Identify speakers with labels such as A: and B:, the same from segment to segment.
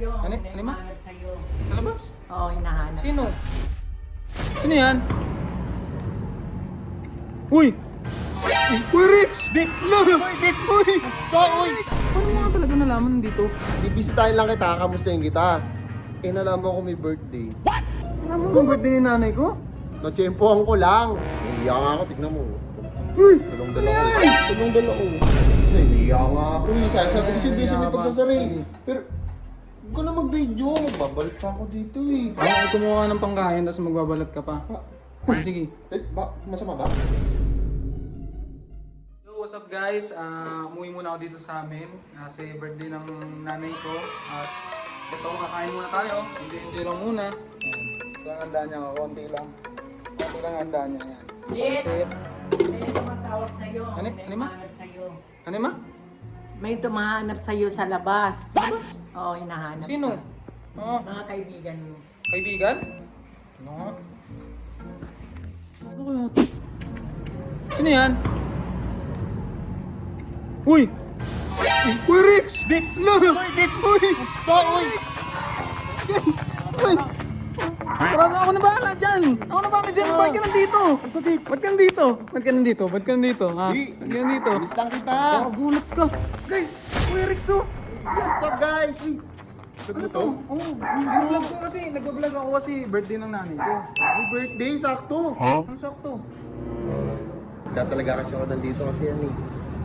A: sa'yo.
B: Ano?
A: May
B: Ano ma?
A: nagmamahal sa'yo.
B: Sa labas?
A: Oo, hinahanap.
B: Sino? Sino yan? Uy! Uy, Rex!
C: Dits!
B: Uy,
C: Dits!
B: Uy!
C: Basta, uy!
B: Paano mo nga talaga nalaman dito?
C: Bibisitahin lang kita, kamustahin kita. Eh, nalaman ko may birthday.
B: Alam mo ang birthday ni nanay ko?
C: Natsyempohan ko lang. Nahiya nga ako, tignan mo.
B: Uy!
C: Tulong
B: Ano
C: dala ko.
B: yan?
C: Tulong dala ko. Nahiya nga ako. Sasabi ko si Busy may pagsasari. Pero, huwag ko na mag-video. Magbabalik pa ako dito eh.
B: Ako kumuha ng pangkain tapos magbabalat ka pa. Sige.
C: Masama ba?
B: Yo, what's up guys? Umuwi muna ako dito sa amin kasi birthday ng nanay ko. At ito, kakain muna tayo. Enjoy lang muna. Ayan. Ito ang handa niya, konti lang. Konti lang ang handa niya. Ayan.
A: Yes!
B: Pansit.
A: May tumatawag sa'yo.
B: Ano?
A: May
B: Ano ma?
A: nagmamahal sa'yo.
B: Ano ma?
A: May tumahanap sa'yo sa labas.
B: Sa labas?
A: Oo, hinahanap.
B: Sino?
A: ka.
B: Oo.
A: Mga kaibigan mo.
B: Kaibigan? Ano nga? Ano kaya ito? Sino yan? Uy! Uy, Rex!
C: Dits!
B: Uy!
C: Dits!
B: Uy!
C: Basta, uy!
B: Uy! Parang ako na bahala dyan! Ako na bahala dyan! Ba't ka nandito?
C: Basta, Dits!
B: Ba't ka nandito? Ba't ka nandito? Ba't ka nandito? Ha?
C: Di!
B: Ba't ka nandito?
C: Bilis lang kita!
B: Gulat ka! Guys! Uy, Rex oh!
C: What's up, guys? Uy!
B: Ano to? Oo, nag-vlog ko kasi. Nag-vlog ako kasi birthday ng nanay ko.
C: Happy birthday, sakto!
B: Ang sakto.
C: Kaya talaga kasi ako nandito kasi yan eh.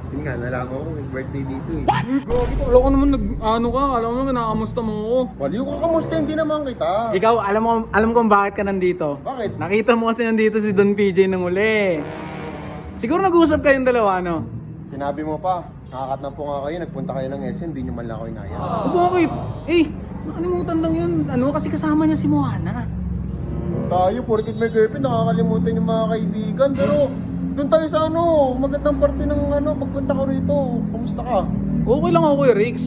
C: Yun nga, nalaman ko may birthday dito eh.
B: Uy, gagi ko. Alam ko naman ano ka. Alam mo naman nakakamusta mo ako.
C: Waliw ko, kamusta? Hindi naman kita.
B: Ikaw, alam kung bakit ka nandito.
C: Bakit?
B: Nakita mo kasi nandito si Don PJ nang uli. Siguro nag-uusap kayong dalawa, no?
C: Sinabi mo pa, nakakatnampo nga kayo, nagpunta kayo ng SM, hindi nyo man lang ako inaya.
B: O bakit? Eh, nakalimutan lang yun. Ano, kasi kasama niya si Moana.
C: Tayo, porkit may girlfriend, nakakalimutan yung mga kaibigan. Pero, doon tayo sa ano, magandang parte ng ano, pagpunta ko rito. Kamusta ka?
B: Okay lang ako, Kuya Rix.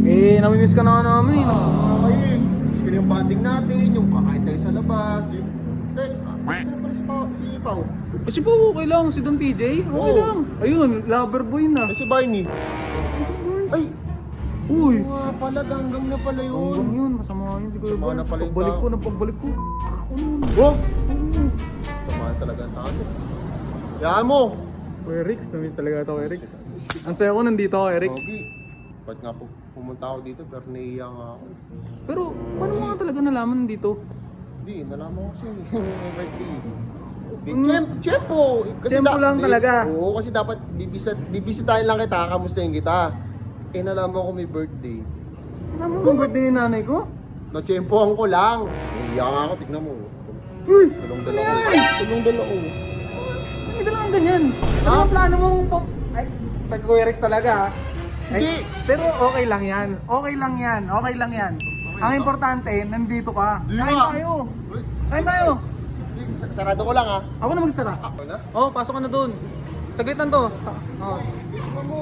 B: Eh, namimiss ka na nga namin.
C: Okay, gusto ko yung bonding natin, yung kakain tayo sa labas, yung... Saan pala si Pao?
B: Kasi po, okay lang. Si Don PJ, okay
C: Oo.
B: lang. Ayun, lover boy na.
C: Ay, si Barney. Ay,
B: Uy,
C: nga pala, ganggang na pala
B: hanggang
C: yun.
B: yun. Masama yun si Kuya
C: Masama na
B: Barnes.
C: pala yung
B: Pagbalik
C: tao.
B: ko, napagbalik ko. Ako nun.
C: Oh,
B: Oo.
C: samahan talaga ang tao. Yan mo.
B: Kuya Rix, namiss talaga ito, Kuya Rix. Ang saya ko nandito, Kuya Rix.
C: Okay. Ba't nga po pumunta ako dito pero naiiyak nga ako.
B: Pero, paano mo nga talaga nalaman dito?
C: Hindi, nalaman ko kasi may birthday. Tiyempo!
B: Tiyempo lang talaga.
C: Oo, kasi dapat bibisitahin lang kita, kamustahin kita. Eh, nalaman ko may birthday.
B: Alam mo ang birthday ni nanay ko?
C: Natsyempohan ko lang. Naiiyak nga ako, tignan mo.
B: Uy!
C: Tulong
B: Ano
C: dala ko.
B: yan?
C: Tulong dala ko.
B: Hindi ka lang ganyan. Ano ang plano mong Ay, pag Kuya Rex talaga ha?
C: Hindi.
B: Pero okay lang yan. Okay lang yan. Okay lang yan. Ang importante, nandito ka.
C: Di
B: Kain
C: ba?
B: tayo.
C: Uy,
B: Kain tayo.
C: sarado ko lang ha.
B: Ako na magsara.
C: Ako na?
B: Oo, pasok ka na doon. Saglitan to. Oo.
C: Gusto mo,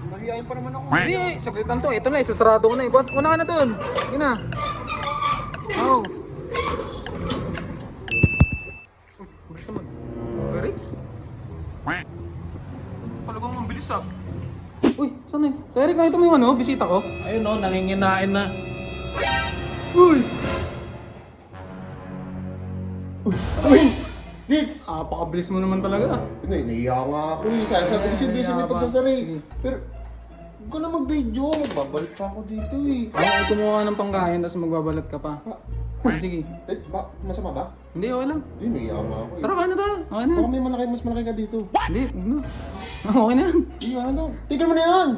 C: nahihayin pa naman ako.
B: Hindi, saglitan to. Ito na, isasarado ko na eh. Una ka na doon. Sige na. Oo. Bilis naman. Kuya Rex? Talagang ang bilis ah. Uy, saan na yun? Derek, nakita mo yung ano, bisita ko?
D: Ayun o, nanginginain na.
B: Uy!
C: Uy! Dits!
B: Napakabilis mo naman talaga.
C: Hindi, naiiyak nga ako eh. Sasabi ko si Busy may pagsasari. Pero, huwag ko na mag-video. Magbabalik pa ako dito eh.
B: Ako kumuha ng pangkain tapos magbabalat ka pa. Sige.
C: Eh, masama ba?
B: Hindi, okay lang.
C: Hindi, naiiyak nga ako eh.
B: Tara, kain na tayo. Okay na.
C: Baka may mas malaki ka dito.
B: Hindi, huwag na. Okay na yan.
C: Hindi, ano? Tignan mo na yan!